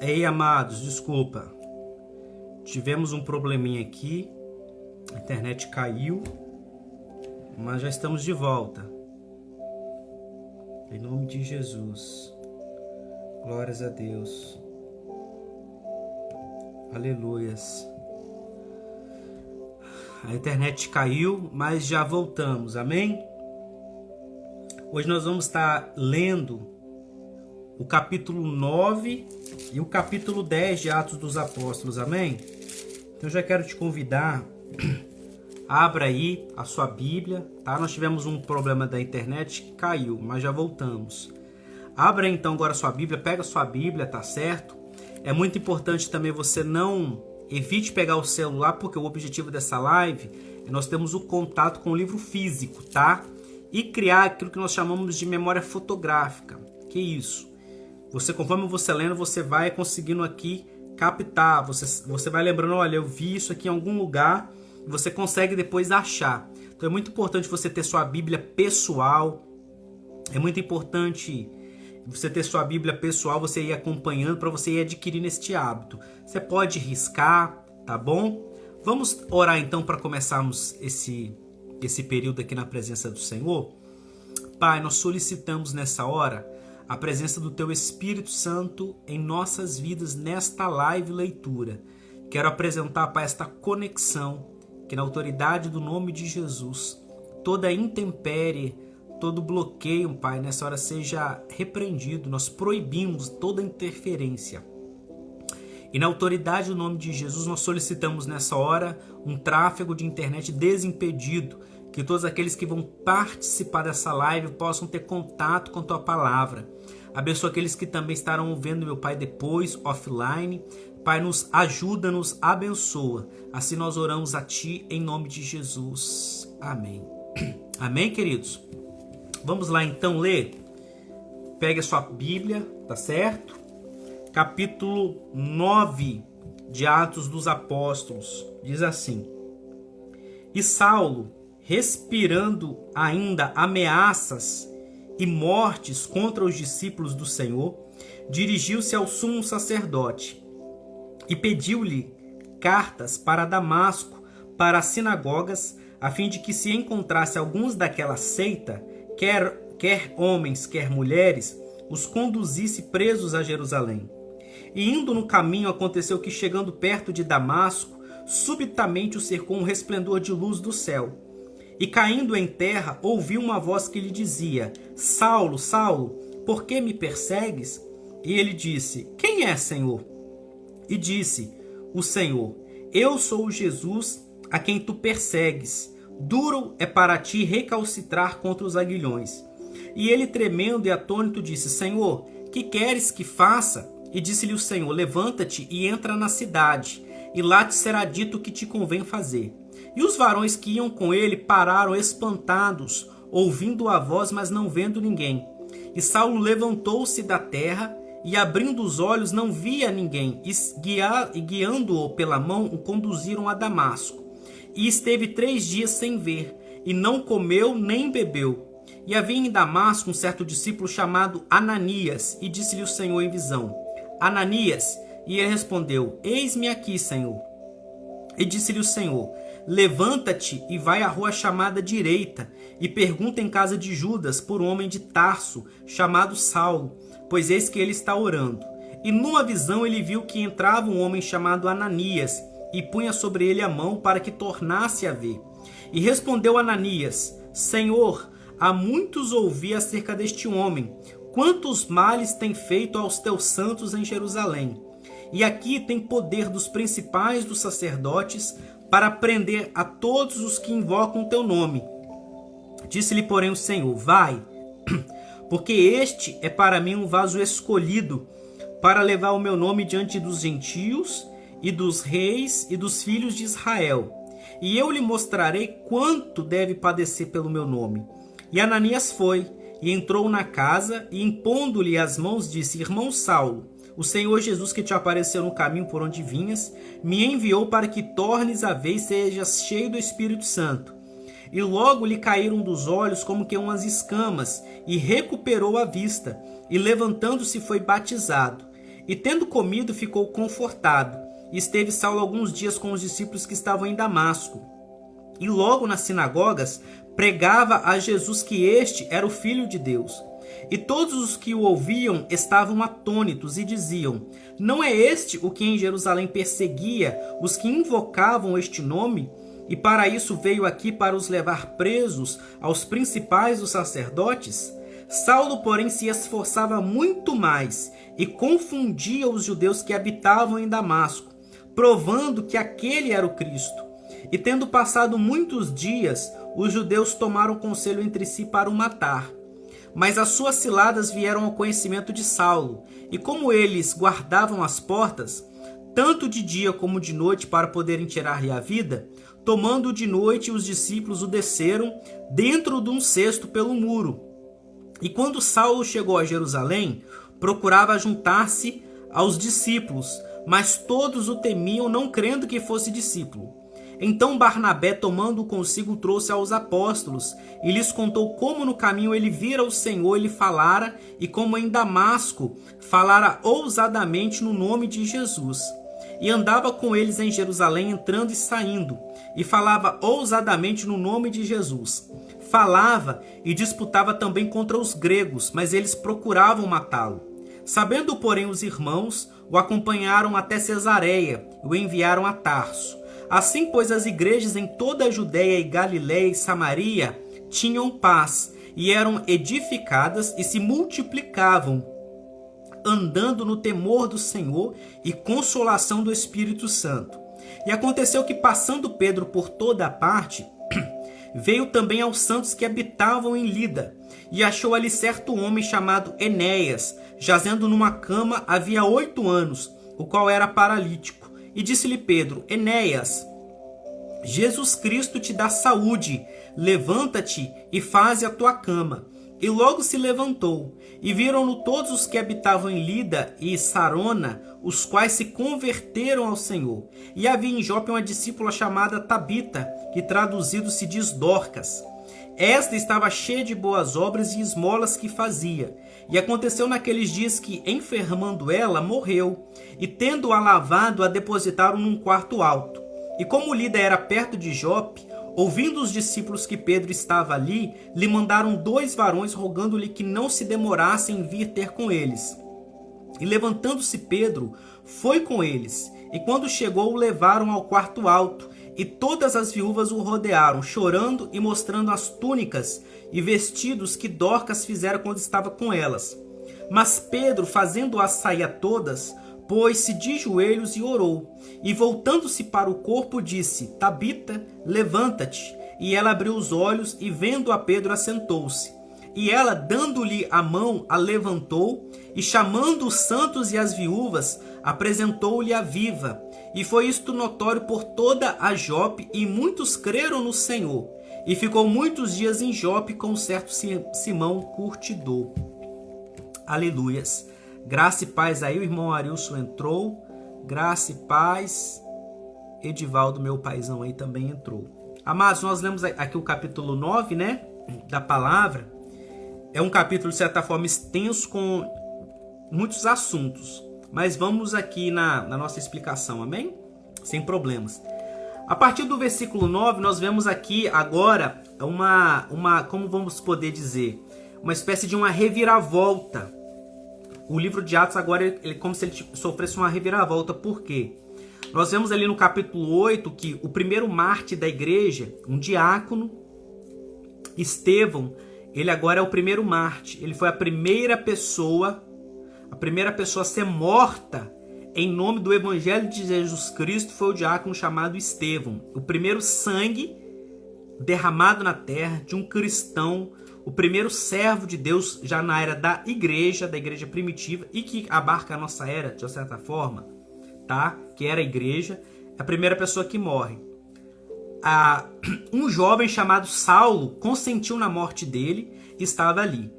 Ei, amados, desculpa. Tivemos um probleminha aqui. A internet caiu. Mas já estamos de volta. Em nome de Jesus. Glórias a Deus. Aleluias. A internet caiu, mas já voltamos. Amém? Hoje nós vamos estar lendo o capítulo 9 e o capítulo 10 de Atos dos Apóstolos. Amém? Então eu já quero te convidar. Abra aí a sua Bíblia, tá? Nós tivemos um problema da internet que caiu, mas já voltamos. Abra então agora a sua Bíblia, pega a sua Bíblia, tá certo? É muito importante também você não evite pegar o celular, porque o objetivo dessa live é nós termos o contato com o livro físico, tá? E criar aquilo que nós chamamos de memória fotográfica. Que isso? Você, conforme você lendo, você vai conseguindo aqui captar, você vai lembrando, olha, eu vi isso aqui em algum lugar, e você consegue depois achar. Então é muito importante você ter sua Bíblia pessoal, é muito importante você ter sua Bíblia pessoal, você ir acompanhando para você ir adquirindo este hábito. Você pode riscar, tá bom? Vamos orar então para começarmos esse período aqui na presença do Senhor. Pai, nós solicitamos nessa hora a presença do Teu Espírito Santo em nossas vidas nesta live leitura. Quero apresentar, Pai, esta conexão, que na autoridade do nome de Jesus, toda intempérie, todo bloqueio, Pai, nessa hora seja repreendido. Nós proibimos toda interferência. E na autoridade do nome de Jesus, nós solicitamos nessa hora um tráfego de internet desimpedido, que todos aqueles que vão participar dessa live possam ter contato com Tua palavra. Abençoa aqueles que também estarão vendo, meu Pai, depois, offline. Pai, nos ajuda, nos abençoa. Assim nós oramos a Ti, em nome de Jesus. Amém. Amém, queridos? Vamos lá então ler. Pegue a sua Bíblia, tá certo? Capítulo 9 de Atos dos Apóstolos. Diz assim: E Saulo, respirando ainda ameaças e mortes contra os discípulos do Senhor, dirigiu-se ao sumo sacerdote e pediu-lhe cartas para Damasco, para as sinagogas, a fim de que se encontrasse alguns daquela seita, quer homens, quer mulheres, os conduzisse presos a Jerusalém. E indo no caminho, aconteceu que, chegando perto de Damasco, subitamente o cercou um resplendor de luz do céu. E caindo em terra, ouviu uma voz que lhe dizia: Saulo, Saulo, por que me persegues? E ele disse: Quem é, Senhor? E disse o Senhor: Eu sou o Jesus a quem tu persegues. Duro é para ti recalcitrar contra os aguilhões. E ele, tremendo e atônito, disse: Senhor, que queres que faça? E disse-lhe o Senhor: Levanta-te e entra na cidade, e lá te será dito o que te convém fazer. E os varões que iam com ele pararam espantados, ouvindo a voz, mas não vendo ninguém. E Saulo levantou-se da terra, e abrindo os olhos não via ninguém, e guiando-o pela mão, o conduziram a Damasco. E esteve 3 dias sem ver, e não comeu nem bebeu. E havia em Damasco um certo discípulo chamado Ananias, e disse-lhe o Senhor em visão: Ananias. E ele respondeu: Eis-me aqui, Senhor. E disse-lhe o Senhor: Levanta-te e vai à rua chamada Direita, e pergunta em casa de Judas por um homem de Tarso, chamado Saulo, pois eis que ele está orando. E numa visão ele viu que entrava um homem chamado Ananias, e punha sobre ele a mão para que tornasse a ver. E respondeu Ananias: Senhor, há muitos ouvi acerca deste homem, quantos males tem feito aos teus santos em Jerusalém. E aqui tem poder dos principais dos sacerdotes para prender a todos os que invocam o teu nome. Disse-lhe, porém, o Senhor: Vai, porque este é para mim um vaso escolhido para levar o meu nome diante dos gentios e dos reis e dos filhos de Israel. E eu lhe mostrarei quanto deve padecer pelo meu nome. E Ananias foi, e entrou na casa, e impondo-lhe as mãos, disse: Irmão Saulo, o Senhor Jesus, que te apareceu no caminho por onde vinhas, me enviou para que tornes a ver e sejas cheio do Espírito Santo. E logo lhe caíram dos olhos como que umas escamas, e recuperou a vista, e levantando-se foi batizado. E tendo comido, ficou confortado. E esteve Saulo alguns dias com os discípulos que estavam em Damasco. E logo nas sinagogas pregava a Jesus que este era o Filho de Deus. E todos os que o ouviam estavam atônitos e diziam: não é este o que em Jerusalém perseguia os que invocavam este nome? E para isso veio aqui para os levar presos aos principais dos sacerdotes? Saulo, porém, se esforçava muito mais e confundia os judeus que habitavam em Damasco, provando que aquele era o Cristo. E tendo passado muitos dias, os judeus tomaram conselho entre si para o matar. Mas as suas ciladas vieram ao conhecimento de Saulo, e como eles guardavam as portas, tanto de dia como de noite, para poderem tirar-lhe a vida, tomando de noite os discípulos o desceram dentro de um cesto pelo muro. E quando Saulo chegou a Jerusalém, procurava juntar-se aos discípulos, mas todos o temiam, não crendo que fosse discípulo. Então Barnabé, tomando-o consigo, trouxe aos apóstolos e lhes contou como no caminho ele vira o Senhor e lhe falara, e como em Damasco falara ousadamente no nome de Jesus. E andava com eles em Jerusalém, entrando e saindo, e falava ousadamente no nome de Jesus. Falava e disputava também contra os gregos, mas eles procuravam matá-lo. Sabendo, porém, os irmãos, o acompanharam até Cesareia e o enviaram a Tarso. Assim, pois, as igrejas em toda a Judéia e Galiléia e Samaria tinham paz, e eram edificadas e se multiplicavam, andando no temor do Senhor e consolação do Espírito Santo. E aconteceu que, passando Pedro por toda a parte, veio também aos santos que habitavam em Lida, e achou ali certo homem chamado Enéas, jazendo numa cama havia 8 anos, o qual era paralítico. E disse-lhe Pedro: Enéas, Jesus Cristo te dá saúde, levanta-te e faze a tua cama. E logo se levantou, e viram-no todos os que habitavam em Lida e Sarona, os quais se converteram ao Senhor. E havia em Jope uma discípula chamada Tabita, que traduzido se diz Dorcas. Esta estava cheia de boas obras e esmolas que fazia. E aconteceu naqueles dias que, enfermando ela, morreu, e tendo-a lavado, a depositaram num quarto alto. E como Lida era perto de Jope, ouvindo os discípulos que Pedro estava ali, lhe mandaram 2 varões, rogando-lhe que não se demorasse em vir ter com eles. E levantando-se Pedro, foi com eles, e quando chegou, o levaram ao quarto alto, e todas as viúvas o rodearam, chorando e mostrando as túnicas e vestidos que Dorcas fizera quando estava com elas. Mas Pedro, fazendo-as sair a todas, pôs-se de joelhos e orou. E voltando-se para o corpo, disse: Tabita, levanta-te. E ela abriu os olhos, e vendo a Pedro, assentou-se. E ela, dando-lhe a mão, a levantou, e chamando os santos e as viúvas, apresentou-lhe a viva. E foi isto notório por toda a Jope, e muitos creram no Senhor. E ficou muitos dias em Jope com um certo Simão curtidor. Aleluias. Graça e paz aí, o irmão Arilson entrou. Graça e paz. Edivaldo, meu paizão, aí também entrou. Amados, nós lemos aqui o capítulo 9, né, da palavra. É um capítulo, de certa forma, extenso, com muitos assuntos. Mas vamos aqui na nossa explicação, amém? Sem problemas. A partir do versículo 9, nós vemos aqui agora como vamos poder dizer, uma espécie de uma reviravolta. O livro de Atos agora é como se ele sofresse uma reviravolta. Por quê? Nós vemos ali no capítulo 8 que o primeiro mártir da igreja, um diácono, Estevão, ele agora é o primeiro mártir. Ele foi a primeira pessoa a ser morta em nome do Evangelho de Jesus Cristo, foi o diácono chamado Estevão. O primeiro sangue derramado na terra de um cristão, o primeiro servo de Deus já na era da igreja primitiva, e que abarca a nossa era, de certa forma, tá? Que era a igreja, a primeira pessoa que morre. Um jovem chamado Saulo consentiu na morte dele e estava ali.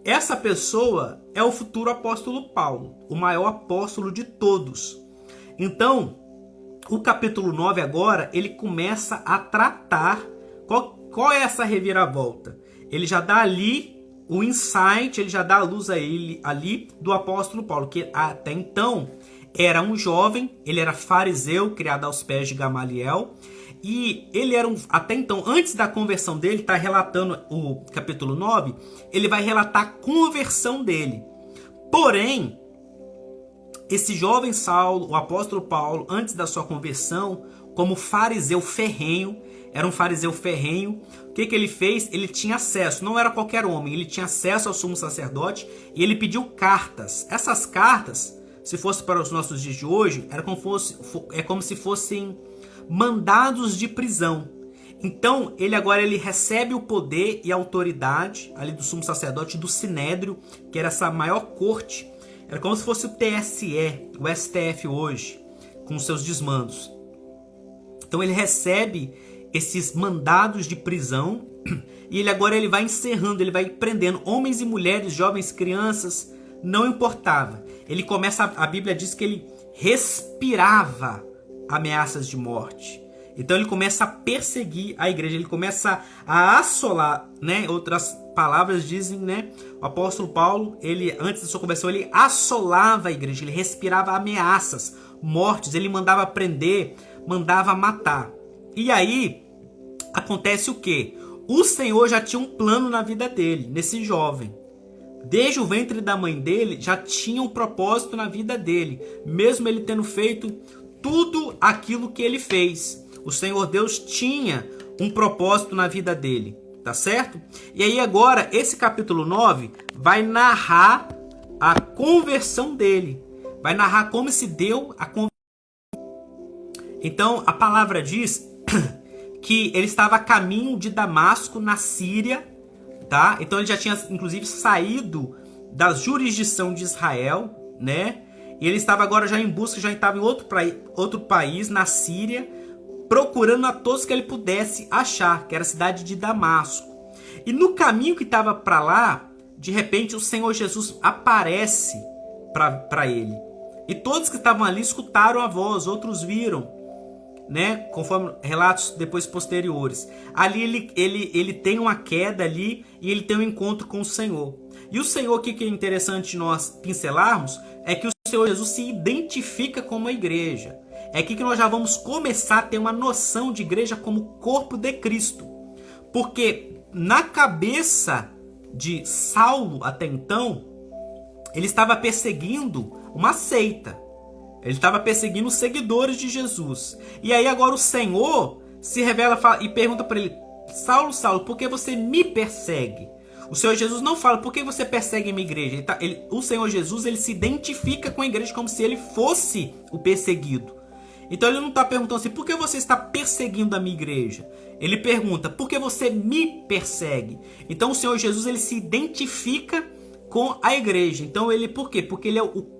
Essa pessoa é o futuro apóstolo Paulo, o maior apóstolo de todos. Então, o capítulo 9 agora, ele começa a tratar qual é essa reviravolta. Ele já dá ali o insight, ele já dá a luz a ele ali do apóstolo Paulo, que até então era um jovem, ele era fariseu, criado aos pés de Gamaliel, e ele era até então, antes da conversão dele, está relatando o capítulo 9, ele vai relatar a conversão dele. Porém, esse jovem Saulo, o apóstolo Paulo, antes da sua conversão, como fariseu ferrenho, era um fariseu ferrenho, o que ele fez? Ele tinha acesso, não era qualquer homem, ele tinha acesso ao sumo sacerdote e ele pediu cartas. Essas cartas, se fosse para os nossos dias de hoje, é como se fossem mandados de prisão. Então, ele recebe o poder e a autoridade ali do sumo sacerdote, do Sinédrio, que era essa maior corte. Era como se fosse o TSE, o STF hoje, com seus desmandos. Então, ele recebe esses mandados de prisão e ele vai encerrando, ele vai prendendo homens e mulheres, jovens, crianças, não importava. Ele começa, a Bíblia diz que ele respirava ameaças de morte. Então ele começa a perseguir a igreja, ele começa a assolar, né? Outras palavras dizem, né? O apóstolo Paulo, ele antes da sua conversão, ele assolava a igreja, ele respirava ameaças, mortes, ele mandava prender, mandava matar. E aí acontece o quê? O Senhor já tinha um plano na vida dele, nesse jovem. Desde o ventre da mãe dele, já tinha um propósito na vida dele, mesmo ele tendo feito tudo aquilo que ele fez. O Senhor Deus tinha um propósito na vida dele, tá certo? E aí agora, esse capítulo 9 vai narrar a conversão dele. Vai narrar como se deu a conversão. Então, a palavra diz que ele estava a caminho de Damasco, na Síria, tá? Então ele já tinha, inclusive, saído da jurisdição de Israel, né? E ele estava agora já em busca, já estava em outro país, na Síria, procurando a todos que ele pudesse achar, que era a cidade de Damasco. E no caminho que estava para lá, de repente o Senhor Jesus aparece para ele. E todos que estavam ali escutaram a voz, outros viram, né? Conforme relatos depois posteriores. Ali ele tem uma queda ali e ele tem um encontro com o Senhor. E o Senhor, o que é interessante nós pincelarmos, é que o Senhor Jesus se identifica como a igreja. É aqui que nós já vamos começar a ter uma noção de igreja como corpo de Cristo. Porque na cabeça de Saulo, até então, ele estava perseguindo uma seita. Ele estava perseguindo os seguidores de Jesus. E aí agora o Senhor se revela e pergunta para ele: Saulo, Saulo, por que você me persegue? O Senhor Jesus não fala: por que você persegue a minha igreja? O Senhor Jesus, ele se identifica com a igreja como se ele fosse o perseguido. Então ele não está perguntando assim: por que você está perseguindo a minha igreja? Ele pergunta: por que você me persegue? Então o Senhor Jesus, ele se identifica com a igreja. Então por quê? Porque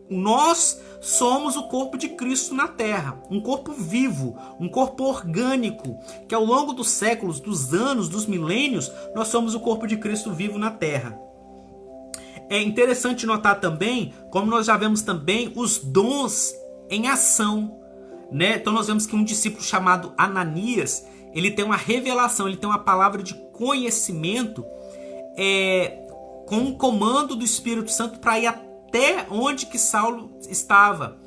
nós somos o corpo de Cristo na terra, um corpo vivo, um corpo orgânico, que ao longo dos séculos, dos anos, dos milênios, nós somos o corpo de Cristo vivo na terra. É interessante notar também, como nós já vemos também, os dons em ação, né? Então nós vemos que um discípulo chamado Ananias, ele tem uma revelação, ele tem uma palavra de conhecimento, com um comando do Espírito Santo para ir até onde que Saulo estava.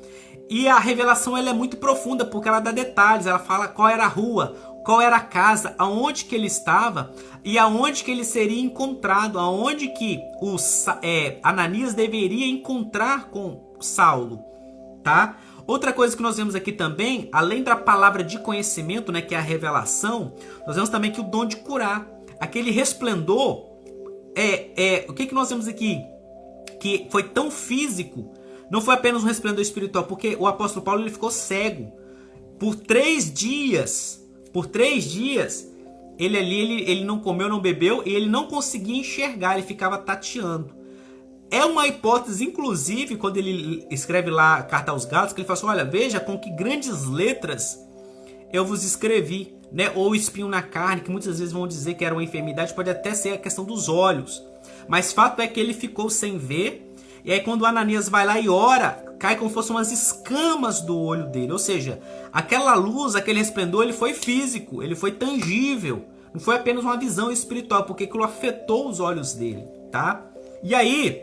E a revelação, ela é muito profunda, porque ela dá detalhes, ela fala qual era a rua, qual era a casa, aonde que ele estava e aonde que ele seria encontrado, aonde que Ananias deveria encontrar com Saulo, tá? Outra coisa que nós vemos aqui também, além da palavra de conhecimento, né, que é a revelação, nós vemos também que o dom de curar, aquele resplendor, o que nós vemos aqui? Que foi tão físico, não foi apenas um resplendor espiritual, porque o apóstolo Paulo, ele ficou cego por 3 dias. Por 3 dias, ele não comeu, não bebeu, e ele não conseguia enxergar, ele ficava tateando. É uma hipótese, inclusive, quando ele escreve lá a carta aos Gálatas, que ele fala assim: olha, veja com que grandes letras eu vos escrevi, né? Ou espinho na carne, que muitas vezes vão dizer que era uma enfermidade, pode até ser a questão dos olhos. Mas fato é que ele ficou sem ver, e aí quando o Ananias vai lá e ora, cai como se fossem umas escamas do olho dele. Ou seja, aquela luz, aquele resplendor, ele foi físico, ele foi tangível. Não foi apenas uma visão espiritual, porque aquilo afetou os olhos dele, tá? E aí,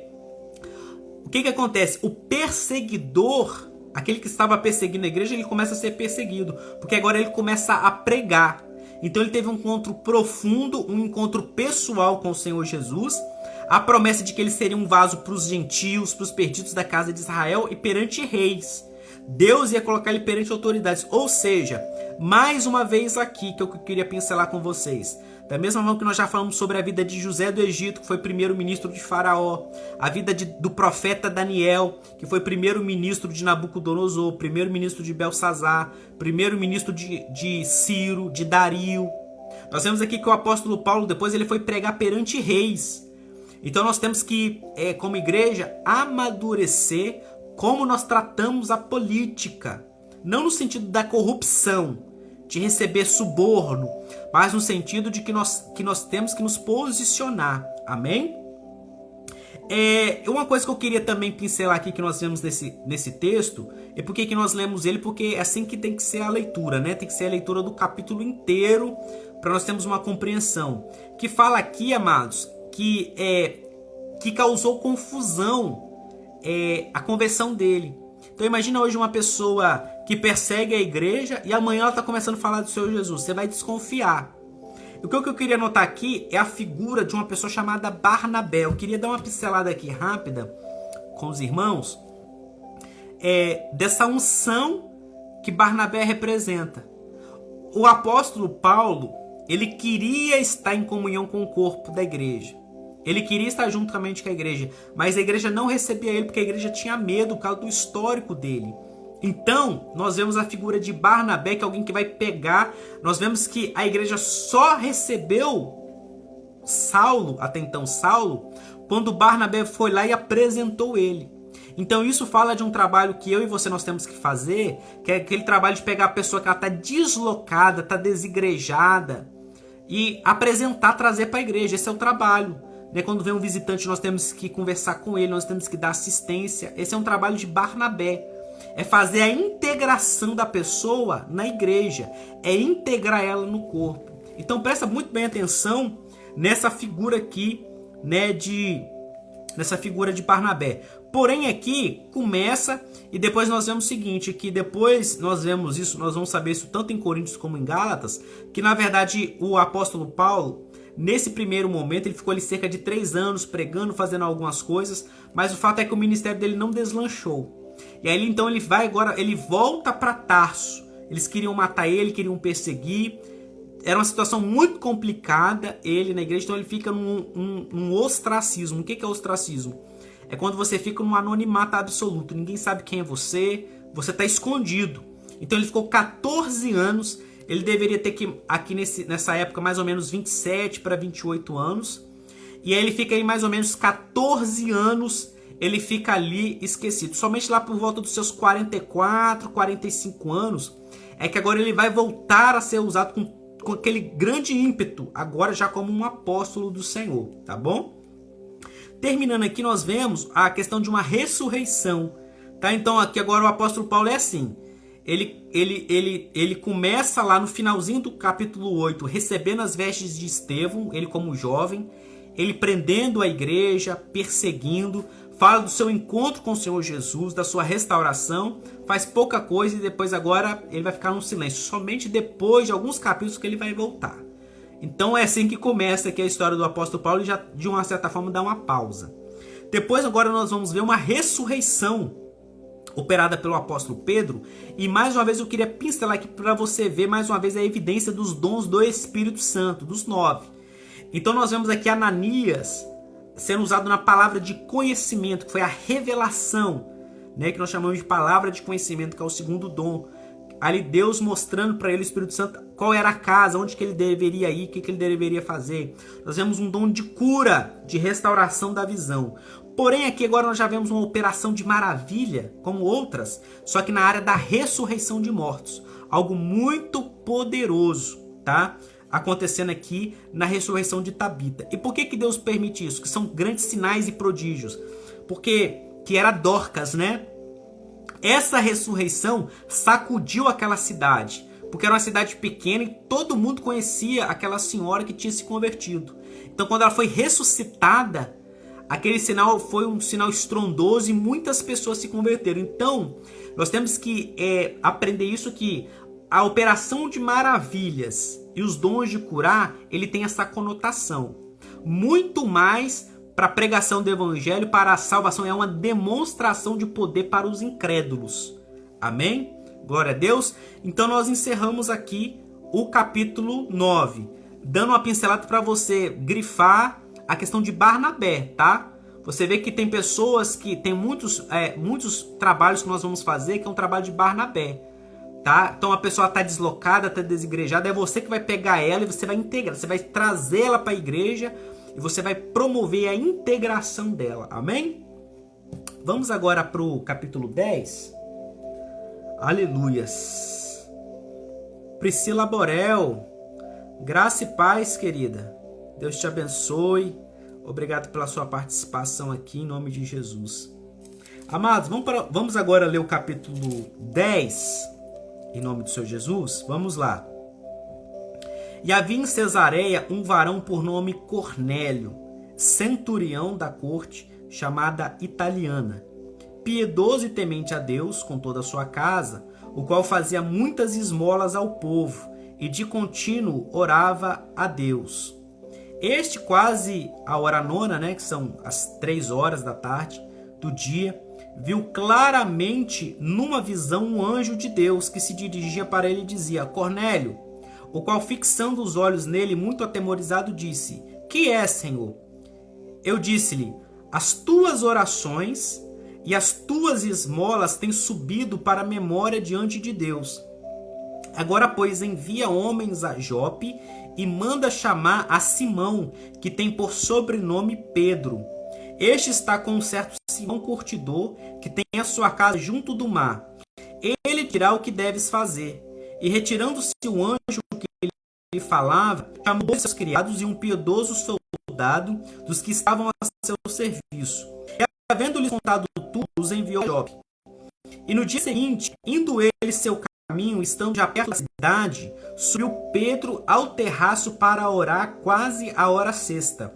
o que acontece? O perseguidor, aquele que estava perseguindo a igreja, ele começa a ser perseguido, porque agora ele começa a pregar. Então ele teve um encontro profundo, um encontro pessoal com o Senhor Jesus, a promessa de que ele seria um vaso para os gentios, para os perdidos da casa de Israel e perante reis. Deus ia colocar ele perante autoridades. Ou seja, mais uma vez aqui que eu queria pincelar com vocês. Da mesma forma que nós já falamos sobre a vida de José do Egito, que foi primeiro-ministro de Faraó, a vida do profeta Daniel, que foi primeiro-ministro de Nabucodonosor, primeiro-ministro de Belsazar, primeiro-ministro de Ciro, de Dario. Nós vemos aqui que o apóstolo Paulo depois ele foi pregar perante reis. Então nós temos que, como igreja, amadurecer como nós tratamos a política. Não no sentido da corrupção, de receber suborno, mas no sentido de que nós temos que nos posicionar. Amém? Uma coisa que eu queria também pincelar aqui que nós vemos nesse texto, é porque que nós lemos ele, porque é assim que tem que ser a leitura, né? Tem que ser a leitura do capítulo inteiro, para nós termos uma compreensão. Que fala aqui, amados, que causou confusão a conversão dele. Então imagina hoje uma pessoa que persegue a igreja e amanhã ela está começando a falar do Senhor Jesus. Você vai desconfiar. O que eu queria notar aqui é a figura de uma pessoa chamada Barnabé. Eu queria dar uma pincelada aqui rápida com os irmãos dessa unção que Barnabé representa. O apóstolo Paulo, ele queria estar em comunhão com o corpo da igreja. Ele queria estar juntamente com a igreja, mas a igreja não recebia ele porque a igreja tinha medo por causa do histórico dele. Então, nós vemos a figura de Barnabé, que é alguém que vai pegar. Nós vemos que a igreja só recebeu Saulo, até então Saulo, quando Barnabé foi lá e apresentou ele. Então isso fala de um trabalho que eu e você nós temos que fazer, que é aquele trabalho de pegar a pessoa que ela está deslocada, está desigrejada, e apresentar, trazer para a igreja. Esse é o trabalho. Quando vem um visitante, nós temos que conversar com ele, nós temos que dar assistência. Esse é um trabalho de Barnabé. É fazer a integração da pessoa na igreja. É integrar ela no corpo. Então presta muito bem atenção nessa figura aqui, nessa figura de Barnabé. Porém aqui começa, e depois nós vemos o seguinte, que depois nós vemos isso, nós vamos saber isso tanto em Coríntios como em Gálatas, que na verdade o apóstolo Paulo, nesse primeiro momento, ele ficou ali cerca de 3 anos pregando, fazendo algumas coisas, mas o fato é que o ministério dele não deslanchou. E aí então ele vai agora, ele volta para Tarso. Eles queriam matar ele, queriam perseguir. Era uma situação muito complicada ele na igreja, então ele fica num ostracismo. O que é ostracismo? É quando você fica num anonimato absoluto, ninguém sabe quem é você está escondido. Então ele ficou 14 anos. Ele deveria ter aqui nessa época mais ou menos 27 para 28 anos. E aí ele fica aí mais ou menos 14 anos, ele fica ali esquecido. Somente lá por volta dos seus 44, 45 anos, é que agora ele vai voltar a ser usado com aquele grande ímpeto, agora já como um apóstolo do Senhor, tá bom? Terminando aqui, nós vemos a questão de uma ressurreição, tá? Então aqui agora o apóstolo Paulo é assim. Ele começa lá no finalzinho do capítulo 8, recebendo as vestes de Estevão, ele como jovem, ele prendendo a igreja, perseguindo, fala do seu encontro com o Senhor Jesus, da sua restauração, faz pouca coisa e depois agora ele vai ficar no silêncio. Somente depois de alguns capítulos que ele vai voltar. Então é assim que começa aqui a história do apóstolo Paulo e já de uma certa forma dá uma pausa. Depois agora nós vamos ver uma ressurreição operada pelo apóstolo Pedro, e mais uma vez eu queria pincelar aqui para você ver mais uma vez a evidência dos dons do Espírito Santo, dos 9. Então nós vemos aqui Ananias sendo usado na palavra de conhecimento, que foi a revelação, que nós chamamos de palavra de conhecimento, que é o segundo dom. Ali Deus mostrando para ele, o Espírito Santo, qual era a casa, onde que ele deveria ir, o que ele deveria fazer. Nós vemos um dom de cura, de restauração da visão. Porém aqui agora nós já vemos uma operação de maravilha, como outras, só que na área da ressurreição de mortos. Algo muito poderoso, tá? Acontecendo aqui na ressurreição de Tabita. E por que Deus permite isso? Que são grandes sinais e prodígios. Porque que era Dorcas, né? Essa ressurreição sacudiu aquela cidade, porque era uma cidade pequena e todo mundo conhecia aquela senhora que tinha se convertido. Então quando ela foi ressuscitada, aquele sinal foi um sinal estrondoso e muitas pessoas se converteram. Então, nós temos que aprender isso, que a operação de maravilhas e os dons de curar, ele tem essa conotação. Muito mais para a pregação do evangelho, para a salvação, é uma demonstração de poder para os incrédulos. Amém? Glória a Deus. Então nós encerramos aqui o capítulo 9, dando uma pincelada para você grifar a questão de Barnabé, tá? Você vê que tem pessoas que tem muitos trabalhos que nós vamos fazer, que é um trabalho de Barnabé, tá? Então a pessoa está deslocada, está desigrejada, é você que vai pegar ela e você vai integrar, você vai trazer ela para a igreja e você vai promover a integração dela, amém? Vamos agora para o capítulo 10. Aleluias. Priscila Borel, graça e paz, querida. Deus te abençoe. Obrigado pela sua participação aqui, em nome de Jesus. Amados, vamos agora ler o capítulo 10, em nome do Senhor Jesus. Vamos lá. E havia em Cesareia um varão por nome Cornélio, centurião da corte, chamada Italiana, piedoso e temente a Deus com toda a sua casa, o qual fazia muitas esmolas ao povo, e de contínuo orava a Deus. Este, quase a hora nona, né, que são as 3 horas da tarde do dia, viu claramente numa visão um anjo de Deus que se dirigia para ele e dizia: Cornélio, o qual, fixando os olhos nele, muito atemorizado, disse: Que é, Senhor? Eu disse-lhe: As tuas orações e as tuas esmolas têm subido para a memória diante de Deus. Agora, pois, envia homens a Jope e manda chamar a Simão, que tem por sobrenome Pedro. Este está com um certo Simão curtidor, que tem a sua casa junto do mar. Ele dirá o que deves fazer. E retirando-se o anjo que lhe falava, chamou seus criados e um piedoso soldado dos que estavam a seu serviço. E, havendo-lhes contado tudo, os enviou a Jope. E no dia seguinte, indo ele seu caminho, estando já perto da cidade, subiu Pedro ao terraço para orar quase a hora sexta.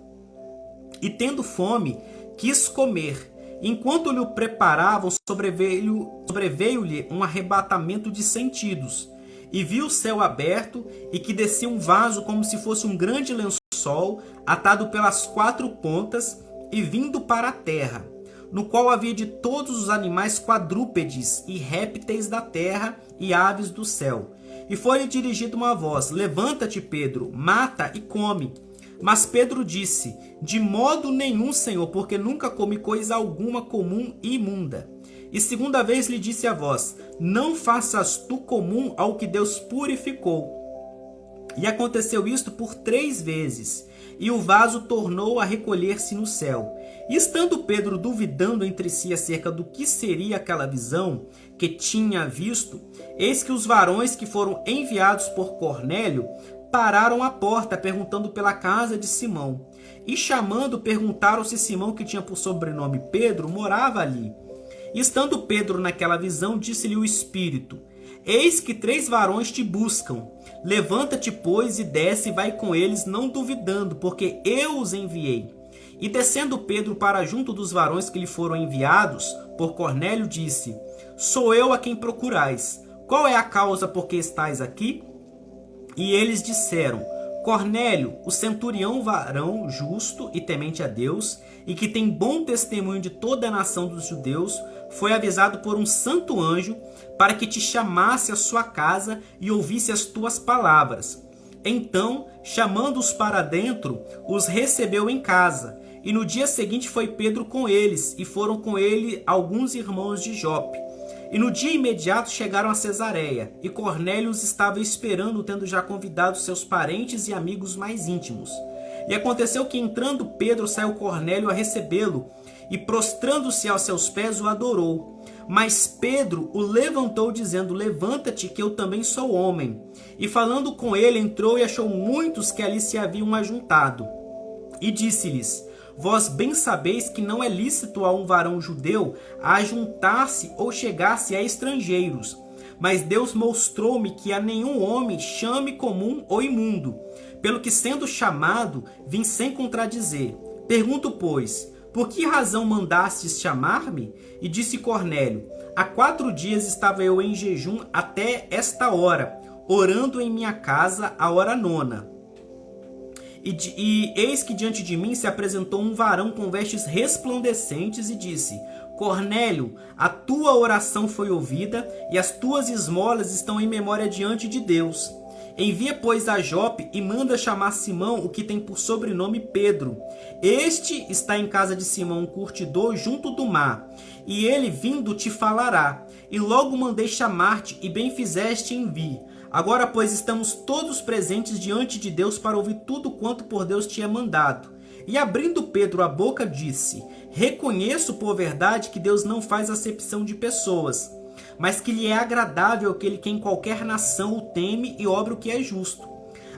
E tendo fome, quis comer. Enquanto lhe o preparavam, sobreveio-lhe um arrebatamento de sentidos. E viu o céu aberto, e que descia um vaso como se fosse um grande lençol, atado pelas 4 pontas, e vindo para a terra, no qual havia de todos os animais quadrúpedes, e répteis da terra, e aves do céu. E foi-lhe dirigida uma voz: Levanta-te, Pedro, mata e come. Mas Pedro disse: De modo nenhum, Senhor, porque nunca comi coisa alguma comum e imunda. E segunda vez lhe disse a voz: Não faças tu comum ao que Deus purificou. E aconteceu isto por 3 vezes, e o vaso tornou a recolher-se no céu. E estando Pedro duvidando entre si acerca do que seria aquela visão que tinha visto, eis que os varões que foram enviados por Cornélio pararam à porta, perguntando pela casa de Simão. E chamando, perguntaram se Simão, que tinha por sobrenome Pedro, morava ali. E estando Pedro naquela visão, disse-lhe o Espírito: Eis que 3 varões te buscam. Levanta-te, pois, e desce e vai com eles, não duvidando, porque eu os enviei. E descendo Pedro para junto dos varões que lhe foram enviados por Cornélio, disse: Sou eu a quem procurais. Qual é a causa por que estais aqui? E eles disseram: Cornélio, o centurião, varão justo e temente a Deus, e que tem bom testemunho de toda a nação dos judeus, foi avisado por um santo anjo para que te chamasse à sua casa e ouvisse as tuas palavras. Então, chamando-os para dentro, os recebeu em casa. E no dia seguinte foi Pedro com eles, e foram com ele alguns irmãos de Jope. E no dia imediato chegaram a Cesareia, e Cornélio os estava esperando, tendo já convidado seus parentes e amigos mais íntimos. E aconteceu que, entrando Pedro, saiu Cornélio a recebê-lo, e prostrando-se aos seus pés, o adorou. Mas Pedro o levantou, dizendo: Levanta-te, que eu também sou homem. E falando com ele, entrou e achou muitos que ali se haviam ajuntado. E disse-lhes: Vós bem sabeis que não é lícito a um varão judeu ajuntar-se ou chegar-se a estrangeiros. Mas Deus mostrou-me que a nenhum homem chame comum ou imundo. Pelo que, sendo chamado, vim sem contradizer. Pergunto, pois, por que razão mandastes chamar-me? E disse Cornélio: há 4 dias estava eu em jejum até esta hora, orando em minha casa a hora 9. E eis que diante de mim se apresentou um varão com vestes resplandecentes e disse: Cornélio, a tua oração foi ouvida e as tuas esmolas estão em memória diante de Deus. Envia, pois, a Jope e manda chamar Simão, o que tem por sobrenome Pedro. Este está em casa de Simão, um curtidor, junto do mar, e ele, vindo, te falará. E logo mandei chamar-te, e bem fizeste em vir. Agora, pois, estamos todos presentes diante de Deus para ouvir tudo quanto por Deus te é mandado. E abrindo Pedro a boca, disse: reconheço por verdade que Deus não faz acepção de pessoas, mas que lhe é agradável aquele que em qualquer nação o teme e obra o que é justo.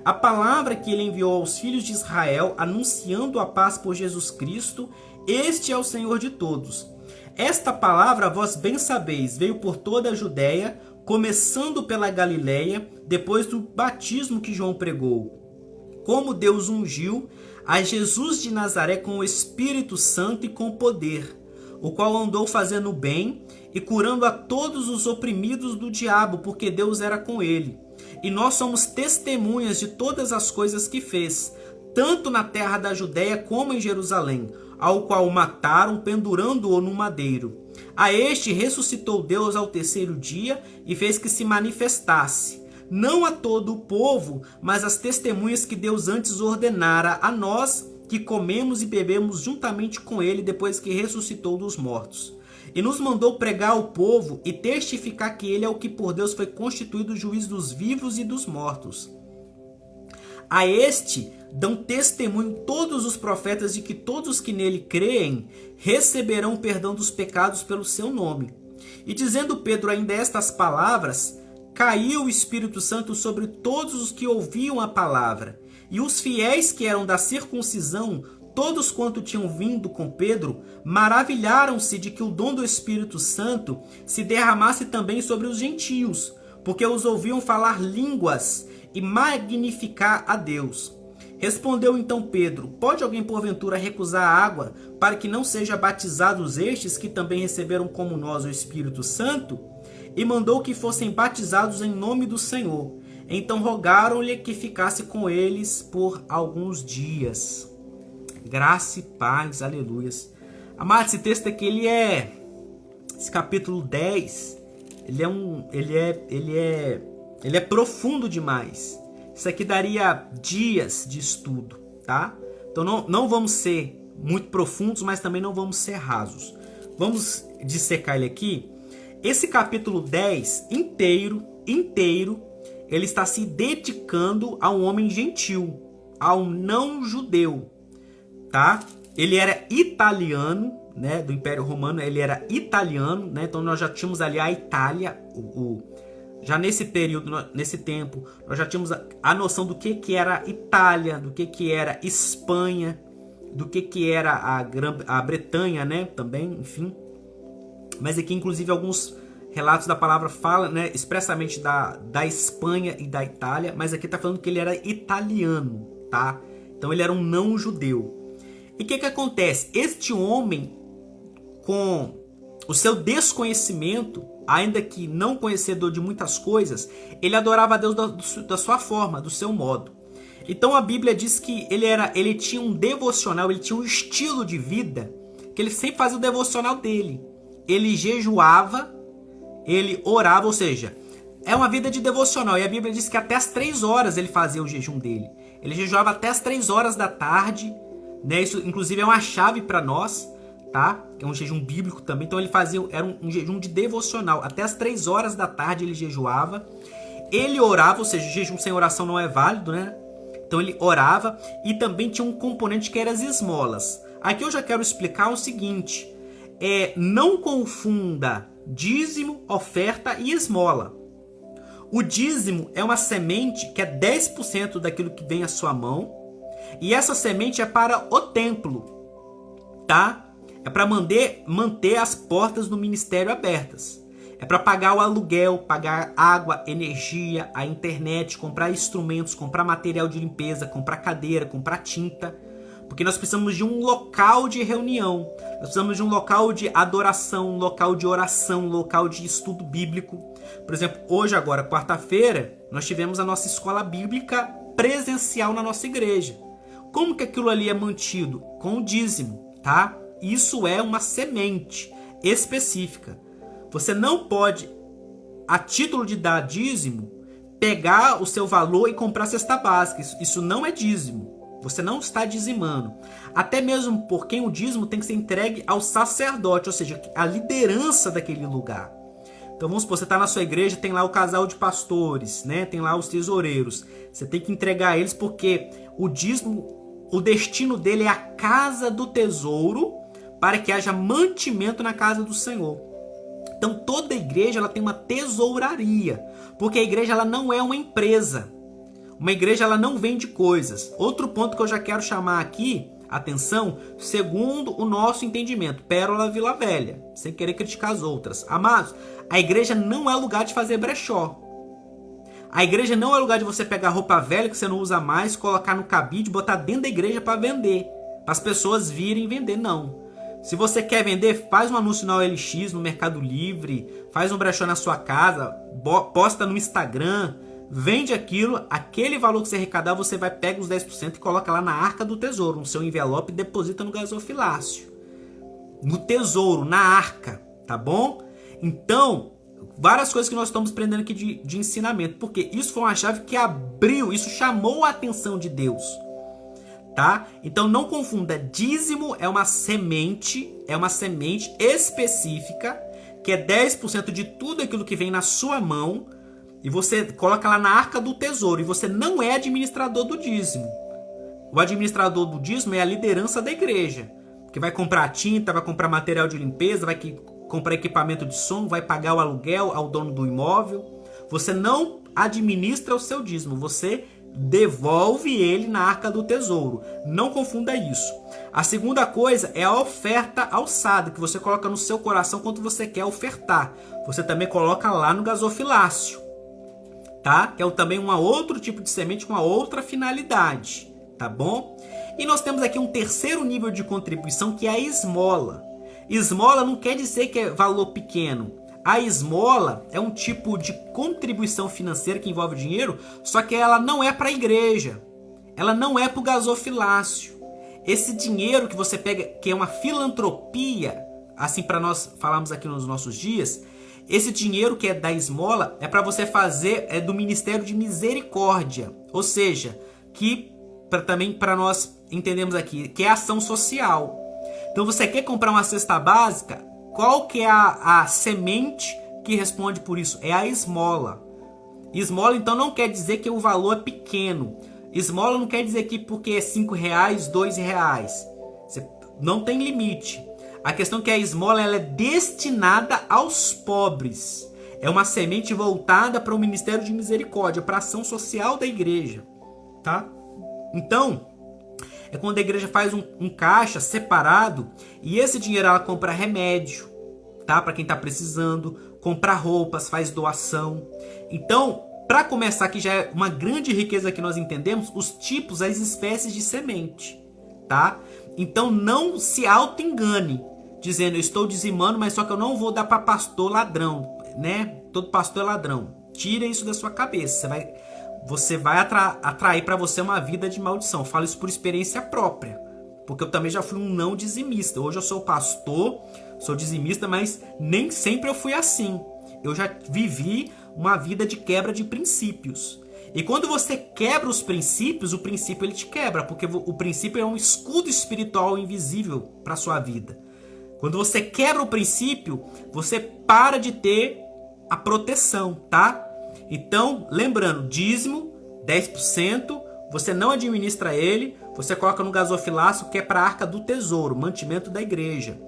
A palavra que ele enviou aos filhos de Israel, anunciando a paz por Jesus Cristo, este é o Senhor de todos. Esta palavra, vós bem sabeis, veio por toda a Judéia, começando pela Galiléia, depois do batismo que João pregou. Como Deus ungiu a Jesus de Nazaré com o Espírito Santo e com poder, o qual andou fazendo bem e curando a todos os oprimidos do diabo, porque Deus era com ele. E nós somos testemunhas de todas as coisas que fez, tanto na terra da Judéia como em Jerusalém, ao qual o mataram, pendurando-o no madeiro. A este ressuscitou Deus ao 3º dia e fez que se manifestasse, não a todo o povo, mas às testemunhas que Deus antes ordenara a nós, que comemos e bebemos juntamente com ele depois que ressuscitou dos mortos. E nos mandou pregar ao povo e testificar que ele é o que por Deus foi constituído juiz dos vivos e dos mortos. A este dão testemunho todos os profetas de que todos que nele creem receberão perdão dos pecados pelo seu nome. E dizendo Pedro ainda estas palavras, caiu o Espírito Santo sobre todos os que ouviam a palavra. E os fiéis que eram da circuncisão, todos quanto tinham vindo com Pedro, maravilharam-se de que o dom do Espírito Santo se derramasse também sobre os gentios, porque os ouviam falar línguas e magnificar a Deus. Respondeu então Pedro: pode alguém porventura recusar a água para que não sejam batizados estes que também receberam como nós o Espírito Santo? E mandou que fossem batizados em nome do Senhor. Então rogaram-lhe que ficasse com eles por alguns dias. Graça e paz, aleluias. Amado, esse texto aqui, esse capítulo 10, ele é profundo demais. Isso aqui daria dias de estudo, tá? Então não vamos ser muito profundos, mas também não vamos ser rasos. Vamos dissecar ele aqui. Esse capítulo 10 inteiro, ele está se dedicando a um homem gentil, a um não judeu, tá? Ele era italiano, né? Do Império Romano, ele era italiano, né? Então nós já tínhamos ali a Itália, já nesse período, nesse tempo, nós já tínhamos a noção do que era Itália, do que era Espanha, do que era a Bretanha, né? Também, enfim. Mas aqui, inclusive, alguns relatos da palavra falam, né, expressamente da Espanha e da Itália, mas aqui está falando que ele era italiano, tá? Então ele era um não judeu. E o que acontece? Este homem, com o seu desconhecimento, ainda que não conhecedor de muitas coisas, ele adorava a Deus da sua forma, do seu modo. Então a Bíblia diz que ele tinha um devocional, ele tinha um estilo de vida, que ele sempre fazia o devocional dele. Ele jejuava, ele orava, ou seja, é uma vida de devocional. E a Bíblia diz que até as 3 horas ele fazia o jejum dele. Ele jejuava até as 3 horas da tarde, né? Isso, inclusive, é uma chave para nós, tá? Que é um jejum bíblico também. Então ele era um jejum de devocional. Até as 3 horas da tarde ele jejuava. Ele orava, ou seja, o jejum sem oração não é válido, né? Então ele orava e também tinha um componente que era as esmolas. Aqui eu já quero explicar o seguinte: não confunda dízimo, oferta e esmola. O dízimo é uma semente que é 10% daquilo que vem à sua mão, e essa semente é para o templo, tá? É para manter as portas do ministério abertas. É para pagar o aluguel, pagar água, energia, a internet, comprar instrumentos, comprar material de limpeza, comprar cadeira, comprar tinta. Porque nós precisamos de um local de reunião, nós precisamos de um local de adoração, um local de oração, um local de estudo bíblico. Por exemplo, hoje agora, quarta-feira, nós tivemos a nossa escola bíblica presencial na nossa igreja. Como que aquilo ali é mantido? Com o dízimo, tá? Isso é uma semente específica. Você não pode, a título de dar dízimo, pegar o seu valor e comprar cesta básica. Isso não é dízimo. Você não está dizimando. Até mesmo porque o dízimo tem que ser entregue ao sacerdote, ou seja, a liderança daquele lugar. Então vamos supor, você está na sua igreja, tem lá o casal de pastores, né? Tem lá os tesoureiros. Você tem que entregar a eles porque o dízimo, o destino dele é a casa do tesouro para que haja mantimento na casa do Senhor. Então toda igreja ela tem uma tesouraria, porque a igreja ela não é uma empresa. Uma igreja ela não vende coisas. Outro ponto que eu já quero chamar aqui atenção, segundo o nosso entendimento, Pérola Vila Velha, sem querer criticar as outras. Amados, a igreja não é lugar de fazer brechó. A igreja não é lugar de você pegar roupa velha que você não usa mais, colocar no cabide, botar dentro da igreja para vender, para as pessoas virem vender, não. Se você quer vender, faz um anúncio na OLX, no Mercado Livre, faz um brechó na sua casa, posta no Instagram, vende aquilo, aquele valor que você arrecadar, você vai pegar os 10% e coloca lá na arca do tesouro, no seu envelope e deposita no gasofilácio. No tesouro, na arca, tá bom? Então, várias coisas que nós estamos aprendendo aqui de ensinamento, porque isso foi uma chave que abriu, isso chamou a atenção de Deus, tá? Então não confunda, dízimo é uma semente específica, que é 10% de tudo aquilo que vem na sua mão, e você coloca lá na arca do tesouro, e você não é administrador do dízimo. O administrador do dízimo é a liderança da igreja, que vai comprar tinta, vai comprar material de limpeza, vai comprar equipamento de som, vai pagar o aluguel ao dono do imóvel. Você não administra o seu dízimo, você devolve ele na arca do tesouro. Não confunda isso. A segunda coisa é a oferta alçada, que você coloca no seu coração quando você quer ofertar. Você também coloca lá no gasofilácio, tá? Que é também um outro tipo de semente com uma outra finalidade, tá bom? E nós temos aqui um terceiro nível de contribuição, que é a esmola. Esmola não quer dizer que é valor pequeno. A esmola é um tipo de contribuição financeira que envolve dinheiro, só que ela não é para a igreja. Ela não é para o gasofilácio. Esse dinheiro que você pega, que é uma filantropia, assim para nós falarmos aqui nos nossos dias, esse dinheiro que é da esmola é para você fazer do Ministério de Misericórdia. Ou seja, que também para nós entendemos aqui, que é ação social. Então você quer comprar uma cesta básica, qual que é a semente que responde por isso? É a esmola. Esmola então não quer dizer que o valor é pequeno. Esmola não quer dizer que porque é R$5, R$2. Não tem limite. A questão é que a esmola ela é destinada aos pobres. É uma semente voltada para o Ministério de Misericórdia, para a ação social da igreja, tá? Então, é quando a igreja faz um caixa separado e esse dinheiro ela compra remédio, tá? Para quem está precisando, compra roupas, faz doação. Então, para começar aqui já é uma grande riqueza que nós entendemos os tipos, as espécies de semente, tá? Então não se auto-engane, dizendo eu estou dizimando, mas só que eu não vou dar para pastor ladrão, né? Todo pastor é ladrão. Tira isso da sua cabeça. Você vai atrair para você uma vida de maldição. Eu falo isso por experiência própria, porque eu também já fui um não dizimista. Hoje eu sou pastor, sou dizimista, mas nem sempre eu fui assim. Eu já vivi uma vida de quebra de princípios. E quando você quebra os princípios, o princípio ele te quebra, porque o princípio é um escudo espiritual invisível para sua vida. Quando você quebra o princípio, você para de ter a proteção, tá? Então, lembrando, dízimo, 10%, você não administra ele, você coloca no gasofilácio, que é para a arca do tesouro, mantimento da igreja,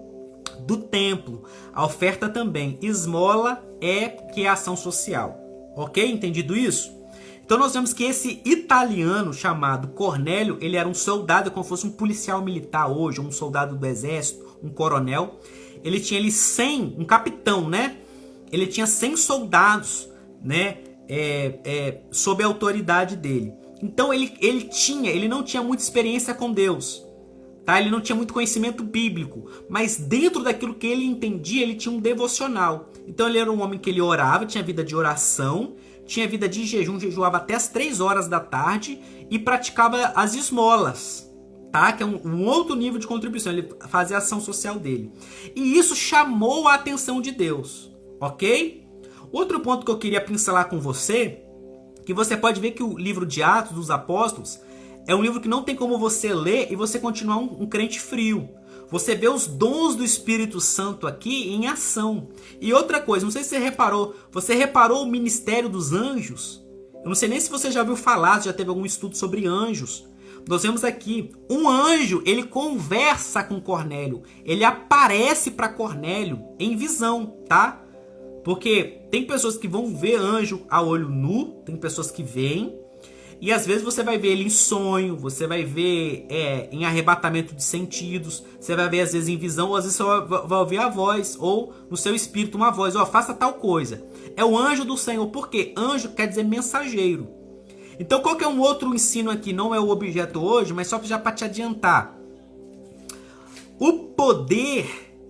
do templo, a oferta também. Esmola que é ação social, ok? Entendido isso? Então nós vemos que esse italiano chamado Cornélio, ele era um soldado, como se fosse um policial militar hoje, um soldado do exército, um coronel. Ele tinha ali 100, um capitão, né? Ele tinha 100 soldados, né? Sob a autoridade dele. Então ele não tinha muita experiência com Deus. tá? Ele não tinha muito conhecimento bíblico, mas dentro daquilo que ele entendia, ele tinha um devocional. Então ele era um homem que ele orava, tinha vida de oração, tinha vida de jejum, jejuava até as 3 horas da tarde e praticava as esmolas, tá? Que é um outro nível de contribuição, ele fazia a ação social dele. E isso chamou a atenção de Deus, ok? Outro ponto que eu queria pincelar com você, que você pode ver que o livro de Atos dos Apóstolos é um livro que não tem como você ler e você continuar um crente frio. Você vê os dons do Espírito Santo aqui em ação. E outra coisa, não sei se você reparou o ministério dos anjos? Eu não sei nem se você já ouviu falar, se já teve algum estudo sobre anjos. Nós vemos aqui, um anjo, ele conversa com Cornélio. Ele aparece para Cornélio em visão, tá? Porque tem pessoas que vão ver anjo a olho nu, tem pessoas que veem. E às vezes você vai ver ele em sonho, você vai ver em arrebatamento de sentidos, você vai ver às vezes em visão, ou às vezes você vai ouvir a voz, ou no seu espírito uma voz, faça tal coisa. É o anjo do Senhor, porque anjo quer dizer mensageiro. Então qual que é um outro ensino aqui? Não é o objeto hoje, mas só já para te adiantar. O poder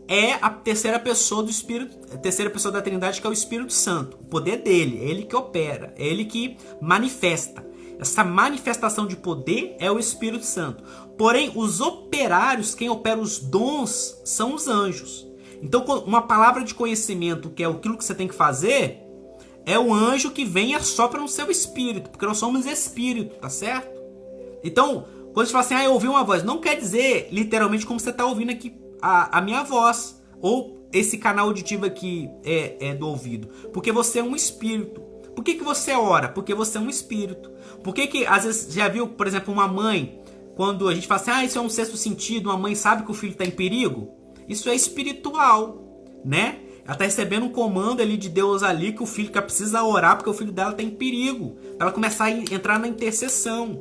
é a terceira pessoa do Espírito, a terceira pessoa da Trindade, que é o Espírito Santo. O poder dele, é ele que opera, é ele que manifesta. Essa manifestação de poder é o Espírito Santo. Porém, os operários, quem opera os dons, são os anjos. Então, uma palavra de conhecimento, que é aquilo que você tem que fazer, é o anjo que vem e assopra no seu espírito, porque nós somos espírito, tá certo? Então, quando você fala assim, eu ouvi uma voz, não quer dizer literalmente como você está ouvindo aqui a minha voz, ou esse canal auditivo aqui é do ouvido, porque você é um espírito. Por que você ora? Porque você é um espírito. Por que às vezes, já viu, por exemplo, uma mãe, quando a gente fala assim, isso é um sexto sentido, uma mãe sabe que o filho está em perigo? Isso é espiritual, né? Ela está recebendo um comando ali de Deus ali, que o filho que precisa orar, porque o filho dela está em perigo. Para ela começar a entrar na intercessão.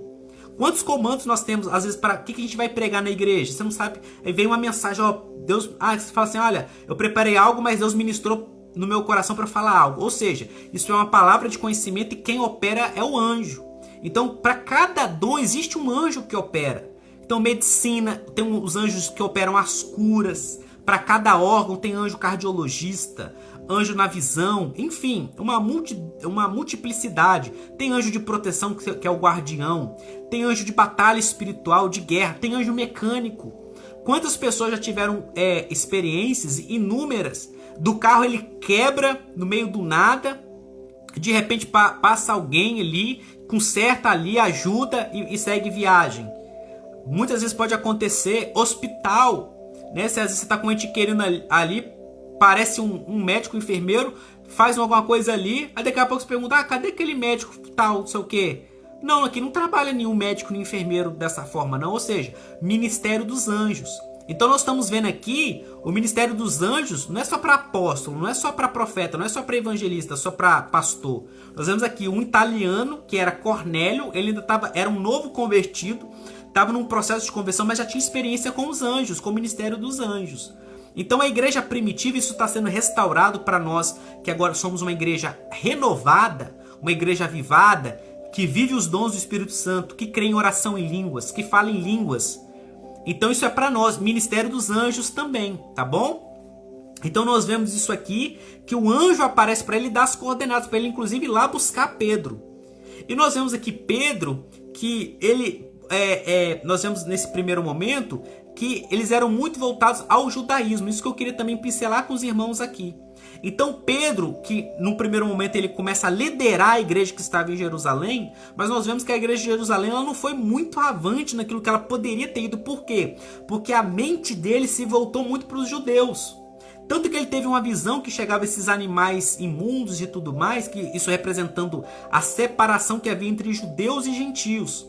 Quantos comandos nós temos, às vezes, para o que a gente vai pregar na igreja? Você não sabe, aí vem uma mensagem, Deus, você fala assim, olha, eu preparei algo, mas Deus ministrou no meu coração para falar algo. Ou seja, isso é uma palavra de conhecimento e quem opera é o anjo. Então, para cada dom existe um anjo que opera. Então, medicina, tem os anjos que operam as curas. Para cada órgão tem anjo cardiologista, anjo na visão, enfim, uma multiplicidade. Tem anjo de proteção, que é o guardião. Tem anjo de batalha espiritual, de guerra. Tem anjo mecânico. Quantas pessoas já tiveram experiências inúmeras? Do carro ele quebra no meio do nada, de repente passa alguém ali, conserta ali, ajuda e segue viagem. Muitas vezes pode acontecer hospital, né? Se às vezes você está com um ente querido ali, parece um médico, um enfermeiro, faz alguma coisa ali, aí daqui a pouco você pergunta, cadê aquele médico tal, não sei o quê? Não, aqui não trabalha nenhum médico nem enfermeiro dessa forma, não. Ou seja, ministério dos anjos. Então nós estamos vendo aqui o ministério dos anjos não é só para apóstolo, não é só para profeta, não é só para evangelista, só para pastor. Nós vemos aqui um italiano que era Cornélio, ele ainda era um novo convertido, estava num processo de conversão, mas já tinha experiência com os anjos, com o ministério dos anjos. Então a igreja primitiva, isso está sendo restaurado para nós, que agora somos uma igreja renovada, uma igreja avivada, que vive os dons do Espírito Santo, que crê em oração em línguas, que fala em línguas. Então isso é para nós, ministério dos anjos também, tá bom? Então nós vemos isso aqui, que o anjo aparece para ele e dá as coordenadas, para ele inclusive ir lá buscar Pedro. E nós vemos aqui Pedro, que ele, nós vemos nesse primeiro momento, que eles eram muito voltados ao judaísmo. Isso que eu queria também pincelar com os irmãos aqui. Então Pedro, que no primeiro momento ele começa a liderar a igreja que estava em Jerusalém, mas nós vemos que a igreja de Jerusalém ela não foi muito avante naquilo que ela poderia ter ido. Por quê? Porque a mente dele se voltou muito para os judeus. Tanto que ele teve uma visão que chegava esses animais imundos e tudo mais, que isso representando a separação que havia entre judeus e gentios.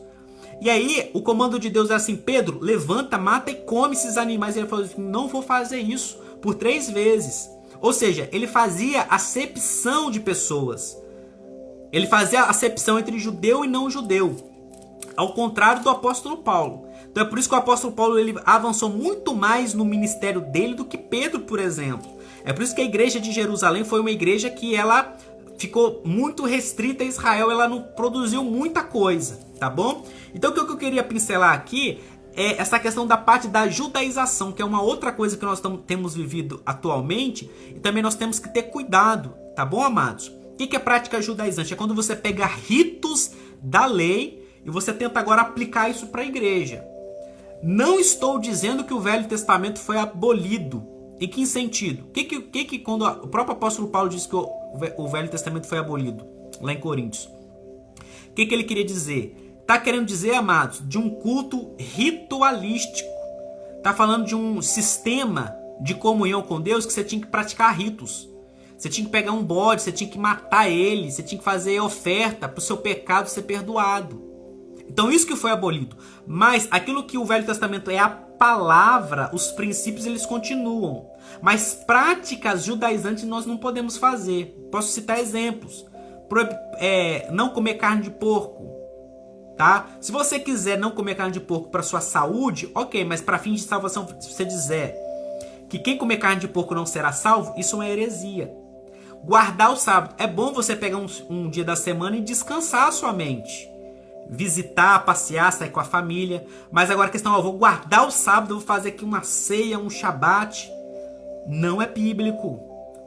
E aí o comando de Deus é assim, Pedro, levanta, mata e come esses animais. E ele falou assim, não vou fazer isso por 3 vezes. Ou seja, ele fazia acepção de pessoas. Ele fazia acepção entre judeu e não judeu. Ao contrário do apóstolo Paulo. Então é por isso que o apóstolo Paulo ele avançou muito mais no ministério dele do que Pedro, por exemplo. É por isso que a igreja de Jerusalém foi uma igreja que ela ficou muito restrita a Israel. Ela não produziu muita coisa, tá bom? Então o que eu queria pincelar aqui essa questão da parte da judaização, que é uma outra coisa que nós temos vivido atualmente, e também nós temos que ter cuidado, tá bom, amados? O que é prática judaizante? É quando você pega ritos da lei e você tenta agora aplicar isso para a igreja. Não estou dizendo que o Velho Testamento foi abolido. Em que sentido? Que quando o próprio apóstolo Paulo disse que o Velho Testamento foi abolido, lá em Coríntios, o que ele queria dizer? Está querendo dizer, amados, de um culto ritualístico. Está falando de um sistema de comunhão com Deus que você tinha que praticar ritos. Você tinha que pegar um bode, você tinha que matar ele, você tinha que fazer oferta para o seu pecado ser perdoado. Então isso que foi abolido. Mas aquilo que o Velho Testamento é a palavra, os princípios eles continuam. Mas práticas judaizantes nós não podemos fazer. Posso citar exemplos. Não comer carne de porco. Tá? Se você quiser não comer carne de porco para sua saúde, ok. Mas para fim de salvação, se você dizer que quem comer carne de porco não será salvo, isso é uma heresia. Guardar o sábado. É bom você pegar um dia da semana e descansar a sua mente. Visitar, passear, sair com a família. Mas agora a questão é, eu vou guardar o sábado, vou fazer aqui uma ceia, um shabat. Não é bíblico.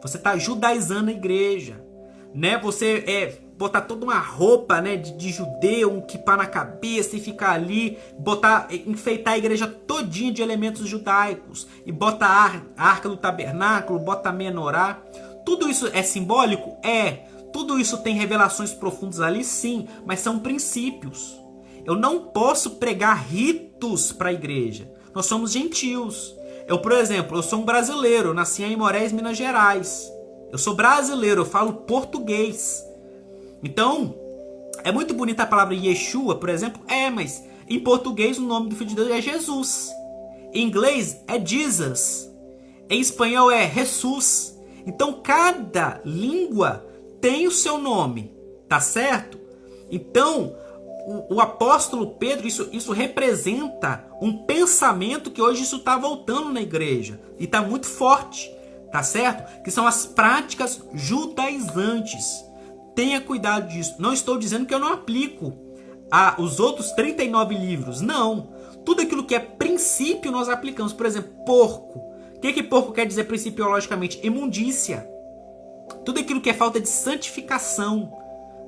Você está judaizando a igreja. Né? Você botar toda uma roupa, né, de judeu, um kippah na cabeça e ficar ali, enfeitar a igreja todinha de elementos judaicos. E bota a arca do tabernáculo, bota a menorá. Tudo isso é simbólico? É. Tudo isso tem revelações profundas ali? Sim, mas são princípios. Eu não posso pregar ritos para a igreja. Nós somos gentios. Por exemplo, eu sou um brasileiro, eu nasci em Aimorés, Minas Gerais. Eu sou brasileiro, eu falo português. Então, é muito bonita a palavra Yeshua, por exemplo. Mas em português o nome do Filho de Deus é Jesus. Em inglês é Jesus. Em espanhol é Jesus. Então, cada língua tem o seu nome, tá certo? Então, o apóstolo Pedro, isso representa um pensamento que hoje isso está voltando na igreja. E está muito forte, tá certo? Que são as práticas judaizantes. Tenha cuidado disso. Não estou dizendo que eu não aplico os outros 39 livros. Não. Tudo aquilo que é princípio nós aplicamos. Por exemplo, porco. O que porco quer dizer principiologicamente? Imundícia. Tudo aquilo que é falta de santificação,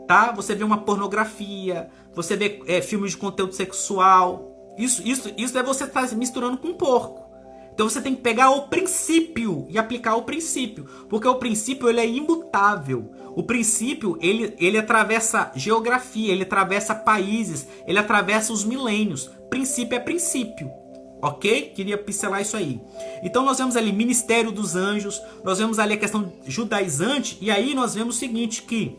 tá? Você vê uma pornografia, você vê filmes de conteúdo sexual. Isso é você estar se misturando com porco. Então você tem que pegar o princípio e aplicar o princípio. Porque o princípio ele é imutável. O princípio ele atravessa geografia, ele atravessa países, ele atravessa os milênios. Princípio é princípio. Ok? Queria pincelar isso aí. Então nós vemos ali ministério dos anjos, nós vemos ali a questão judaizante, e aí nós vemos o seguinte, que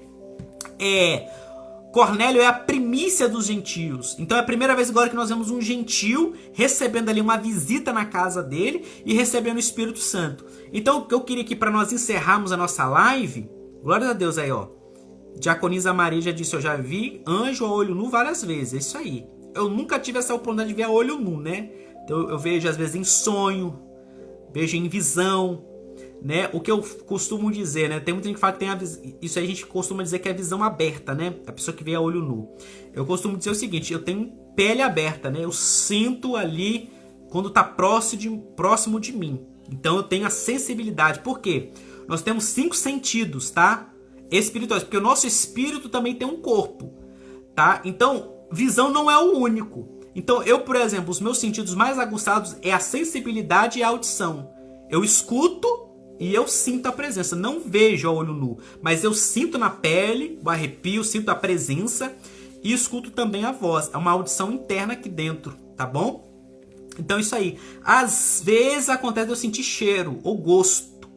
Cornélio é a primícia dos gentios. Então é a primeira vez agora que nós vemos um gentio recebendo ali uma visita na casa dele e recebendo o Espírito Santo. Então o que eu queria aqui para nós encerrarmos a nossa live, glória a Deus aí, ó. Diaconisa Maria já disse, eu já vi anjo a olho nu várias vezes, é isso aí. Eu nunca tive essa oportunidade de ver a olho nu, né? Então eu vejo às vezes em sonho, vejo em visão, né? O que eu costumo dizer, né? Tem muita gente que fala que tem isso aí a gente costuma dizer que é visão aberta, né? A pessoa que vê a olho nu. Eu costumo dizer o seguinte, eu tenho pele aberta, né? Eu sinto ali quando tá próximo de mim. Então eu tenho a sensibilidade. Por quê? Nós temos 5 sentidos, tá? Espirituais, porque o nosso espírito também tem um corpo, tá? Então, visão não é o único. Então, eu, por exemplo, os meus sentidos mais aguçados é a sensibilidade e a audição. Eu escuto e eu sinto a presença. Não vejo a olho nu, mas eu sinto na pele o arrepio, sinto a presença e escuto também a voz. É uma audição interna aqui dentro, tá bom? Então, isso aí. Às vezes acontece de eu sentir cheiro ou gosto,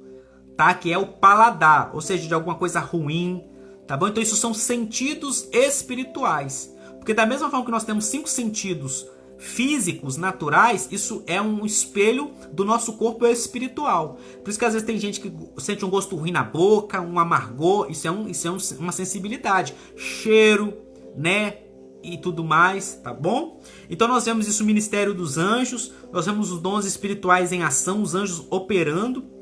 tá? Que é o paladar, ou seja, de alguma coisa ruim, tá bom? Então, isso são sentidos espirituais. Porque da mesma forma que nós temos 5 sentidos físicos, naturais, isso é um espelho do nosso corpo espiritual. Por isso que às vezes tem gente que sente um gosto ruim na boca, um amargor, isso é uma sensibilidade. Cheiro, né? E tudo mais, tá bom? Então nós vemos isso no ministério dos anjos, nós vemos os dons espirituais em ação, os anjos operando.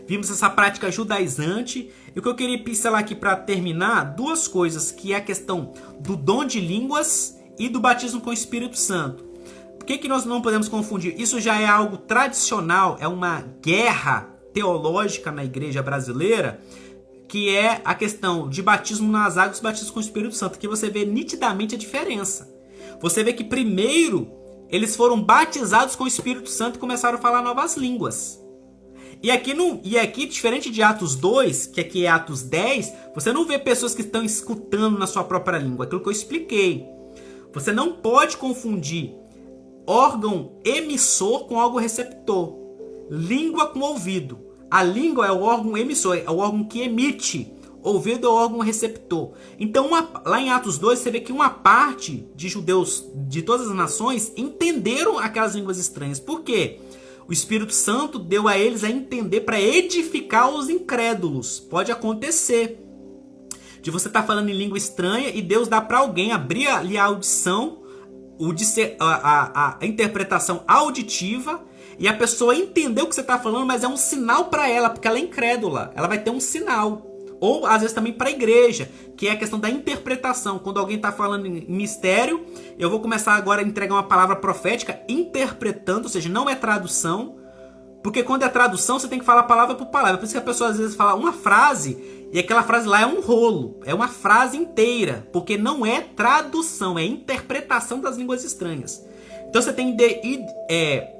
Vimos essa prática judaizante. E o que eu queria pincelar aqui para terminar, 2 coisas, que é a questão do dom de línguas e do batismo com o Espírito Santo. Por que nós não podemos confundir? Isso já é algo tradicional, é uma guerra teológica na igreja brasileira, que é a questão de batismo nas águas e batismo com o Espírito Santo, que você vê nitidamente a diferença. Você vê que primeiro eles foram batizados com o Espírito Santo e começaram a falar novas línguas. E aqui, diferente de Atos 2, que aqui é Atos 10, você não vê pessoas que estão escutando na sua própria língua. Aquilo que eu expliquei. Você não pode confundir órgão emissor com órgão receptor. Língua com ouvido. A língua é o órgão emissor, é o órgão que emite. Ouvido é o órgão receptor. Então, lá em Atos 2, você vê que uma parte de judeus de todas as nações entenderam aquelas línguas estranhas. Por quê? O Espírito Santo deu a eles a entender para edificar os incrédulos. Pode acontecer de você estar falando em língua estranha e Deus dá para alguém abrir ali a audição, a interpretação auditiva, e a pessoa entender o que você está falando, mas é um sinal para ela, porque ela é incrédula. Ela vai ter um sinal. Ou, às vezes, também para a igreja, que é a questão da interpretação. Quando alguém está falando em mistério, eu vou começar agora a entregar uma palavra profética interpretando, ou seja, não é tradução. Porque quando é tradução, você tem que falar palavra por palavra. Por isso que a pessoa, às vezes, fala uma frase, e aquela frase lá é um rolo. É uma frase inteira. Porque não é tradução, é interpretação das línguas estranhas. Então,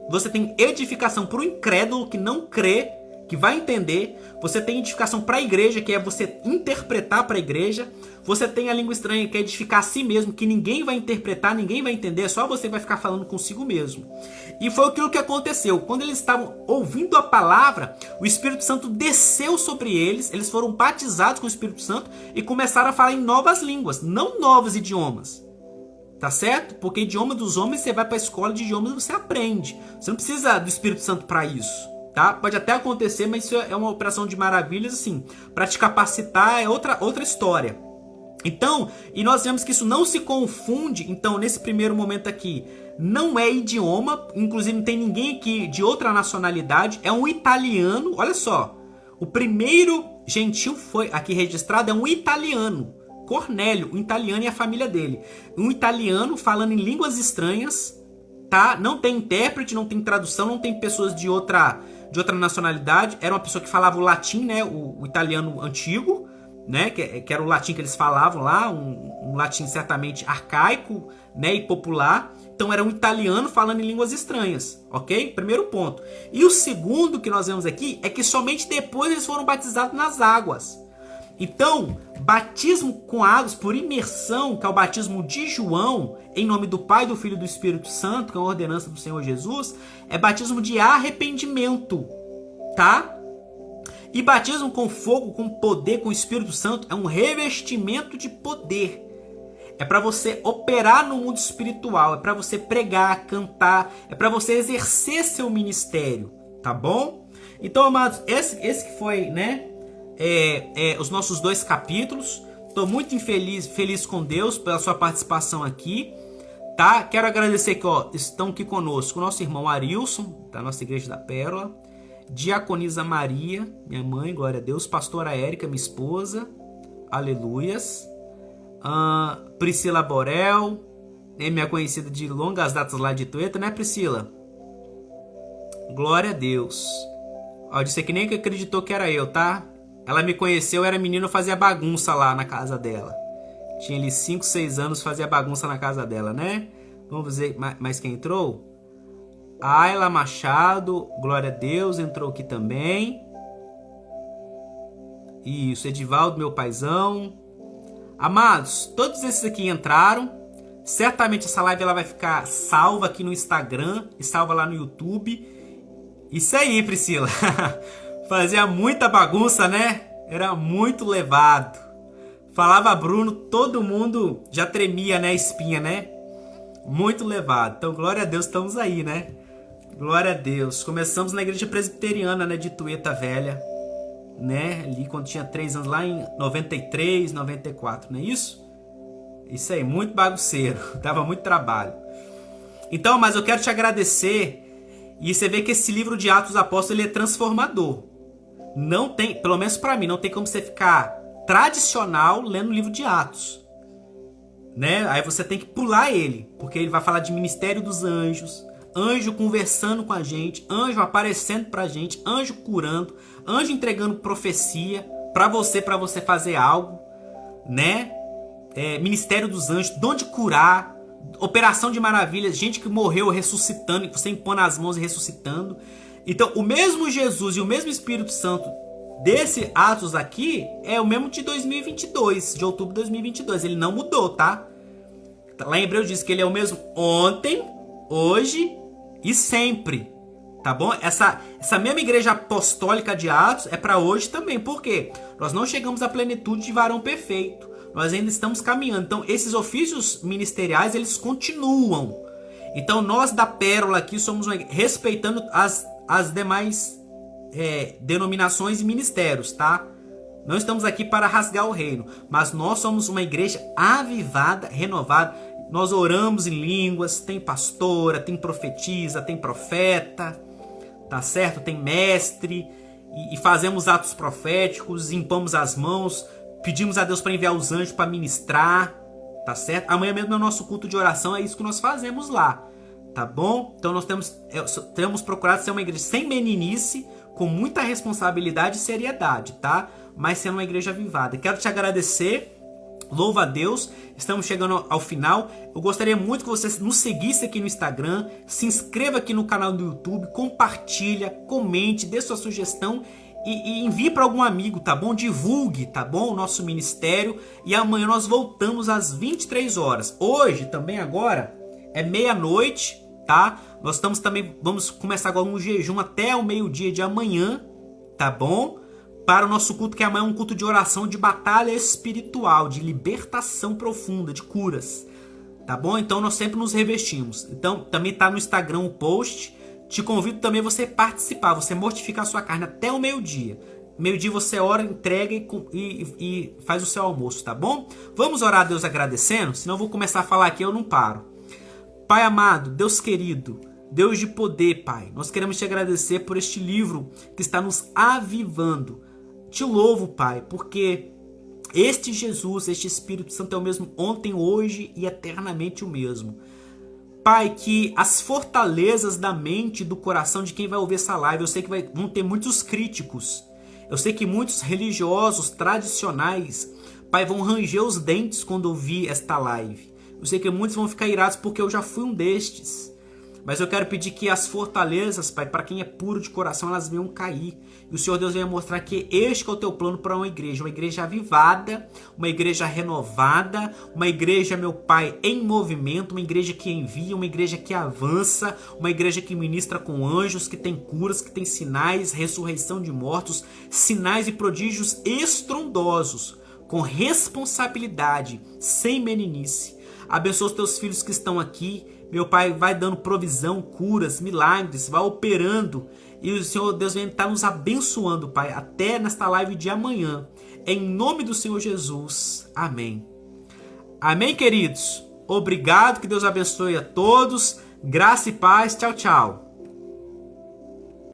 você tem edificação para o incrédulo que não crê, que vai entender. Você tem edificação para a igreja, que é você interpretar para a igreja. Você tem a língua estranha, que é edificar a si mesmo, que ninguém vai interpretar, ninguém vai entender, só você vai ficar falando consigo mesmo. E foi aquilo que aconteceu. Quando eles estavam ouvindo a palavra, o Espírito Santo desceu sobre eles, eles foram batizados com o Espírito Santo e começaram a falar em novas línguas, não novos idiomas. Tá certo? Porque idioma dos homens, você vai para a escola de idiomas e você aprende. Você não precisa do Espírito Santo para isso. Tá? Pode até acontecer, mas isso é uma operação de maravilhas, assim. Para te capacitar é outra história. Então, e nós vemos que isso não se confunde. Então, nesse primeiro momento aqui, não é idioma. Inclusive, não tem ninguém aqui de outra nacionalidade. É um italiano. Olha só. O primeiro gentil foi aqui registrado é um italiano. Cornélio, um italiano e a família dele. Um italiano falando em línguas estranhas. Tá? Não tem intérprete, não tem tradução, não tem pessoas de outra nacionalidade. Era uma pessoa que falava o latim, né? O italiano antigo, né? Que era o latim que eles falavam lá, um latim certamente arcaico, né? E popular. Então era um italiano falando em línguas estranhas, ok? Primeiro ponto. E o segundo que nós vemos aqui é que somente depois eles foram batizados nas águas. Então, batismo com águas por imersão, que é o batismo de João, em nome do Pai, do Filho e do Espírito Santo, que é uma ordenança do Senhor Jesus, é batismo de arrependimento, tá? E batismo com fogo, com poder, com o Espírito Santo, é um revestimento de poder. É para você operar no mundo espiritual, é para você pregar, cantar, é para você exercer seu ministério, tá bom? Então, amados, esse que foi, né? Os nossos 2 capítulos. Estou muito feliz com Deus pela sua participação aqui, tá? Quero agradecer que estão aqui conosco o nosso irmão Arilson, da nossa Igreja da Pérola, Diaconisa Maria, minha mãe, glória a Deus, pastora Érica, minha esposa, aleluias, Priscila Borel, minha conhecida de longas datas lá de Tueta, né, Priscila? Glória a Deus. Ó, disse que nem que acreditou que era eu, tá? Ela me conheceu, eu era menino, eu fazia bagunça lá na casa dela. Tinha ali 5, 6 anos, fazia bagunça na casa dela, né? Vamos ver mais quem entrou? Ayla Machado, glória a Deus, entrou aqui também. Isso, Edivaldo, meu paizão. Amados, todos esses aqui entraram. Certamente essa live ela vai ficar salva aqui no Instagram e salva lá no YouTube. Isso aí, Priscila. Fazia muita bagunça, né? Era muito levado. Falava Bruno, todo mundo já tremia, né? Espinha, né? Muito levado. Então, glória a Deus, estamos aí, né? Glória a Deus. Começamos na igreja presbiteriana, né? De Tueta Velha, né? Ali quando tinha 3 anos, lá em 93, 94, não é isso? Isso aí, muito bagunceiro. Dava muito trabalho. Então, mas eu quero te agradecer. E você vê que esse livro de Atos dos Apóstolos, ele é transformador. Não tem, pelo menos para mim, não tem como você ficar tradicional lendo o livro de Atos. né? Aí você tem que pular ele, porque ele vai falar de ministério dos anjos, anjo conversando com a gente, anjo aparecendo pra gente, anjo curando, anjo entregando profecia pra você fazer algo, né? Ministério dos anjos, dom de curar, operação de maravilhas, gente que morreu ressuscitando, você impõe as mãos e ressuscitando. Então, o mesmo Jesus e o mesmo Espírito Santo desse Atos aqui é o mesmo de 2022, de outubro de 2022. Ele não mudou, tá? Lá em Hebreus diz que ele é o mesmo ontem, hoje e sempre. Tá bom? Essa mesma igreja apostólica de Atos é para hoje também. Por quê? Nós não chegamos à plenitude de varão perfeito. Nós ainda estamos caminhando. Então, esses ofícios ministeriais, eles continuam. Então, nós da Pérola aqui somos respeitando as demais denominações e ministérios, tá? Não estamos aqui para rasgar o reino, mas nós somos uma igreja avivada, renovada. Nós oramos em línguas, tem pastora, tem profetisa, tem profeta, tá certo? Tem mestre, e fazemos atos proféticos, impomos as mãos, pedimos a Deus para enviar os anjos para ministrar, tá certo? Amanhã mesmo no nosso culto de oração é isso que nós fazemos lá, tá bom? Então nós temos procurado ser uma igreja sem meninice, com muita responsabilidade e seriedade, tá? Mas sendo uma igreja avivada. Quero te agradecer, louva a Deus, estamos chegando ao final. Eu gostaria muito que você nos seguisse aqui no Instagram, se inscreva aqui no canal do YouTube, compartilha, comente, dê sua sugestão e envie para algum amigo, tá bom? Divulgue, tá bom? O nosso ministério. E amanhã nós voltamos às 23 horas. Hoje, também agora, é meia-noite, tá? Nós vamos começar agora um jejum até o meio-dia de amanhã, tá bom? Para o nosso culto, que amanhã é um culto de oração, de batalha espiritual, de libertação profunda, de curas, tá bom? Então nós sempre nos revestimos. Então também tá no Instagram o post. Te convido também a você participar, você mortificar a sua carne até o meio-dia. Meio-dia você ora, entrega e faz o seu almoço, tá bom? Vamos orar a Deus agradecendo, senão eu vou começar a falar aqui e eu não paro. Pai amado, Deus querido, Deus de poder, Pai, nós queremos te agradecer por este livro que está nos avivando. Te louvo, Pai, porque este Jesus, este Espírito Santo é o mesmo ontem, hoje e eternamente o mesmo. Pai, que as fortalezas da mente e do coração de quem vai ouvir essa live, eu sei que vão ter muitos críticos, eu sei que muitos religiosos tradicionais, Pai, vão ranger os dentes quando ouvir esta live. Eu sei que muitos vão ficar irados porque eu já fui um destes. Mas eu quero pedir que as fortalezas, Pai, para quem é puro de coração, elas venham cair. E o Senhor Deus venha mostrar que este é o teu plano para uma igreja avivada, uma igreja renovada, uma igreja, meu Pai, em movimento, uma igreja que envia, uma igreja que avança, uma igreja que ministra com anjos, que tem curas, que tem sinais, ressurreição de mortos, sinais e prodígios estrondosos, com responsabilidade, sem meninice. Abençoa os teus filhos que estão aqui. Meu Pai, vai dando provisão, curas, milagres, vai operando. E o Senhor Deus vem estar nos abençoando, Pai, até nesta live de amanhã. Em nome do Senhor Jesus. Amém. Amém, queridos? Obrigado, que Deus abençoe a todos. Graça e paz. Tchau, tchau.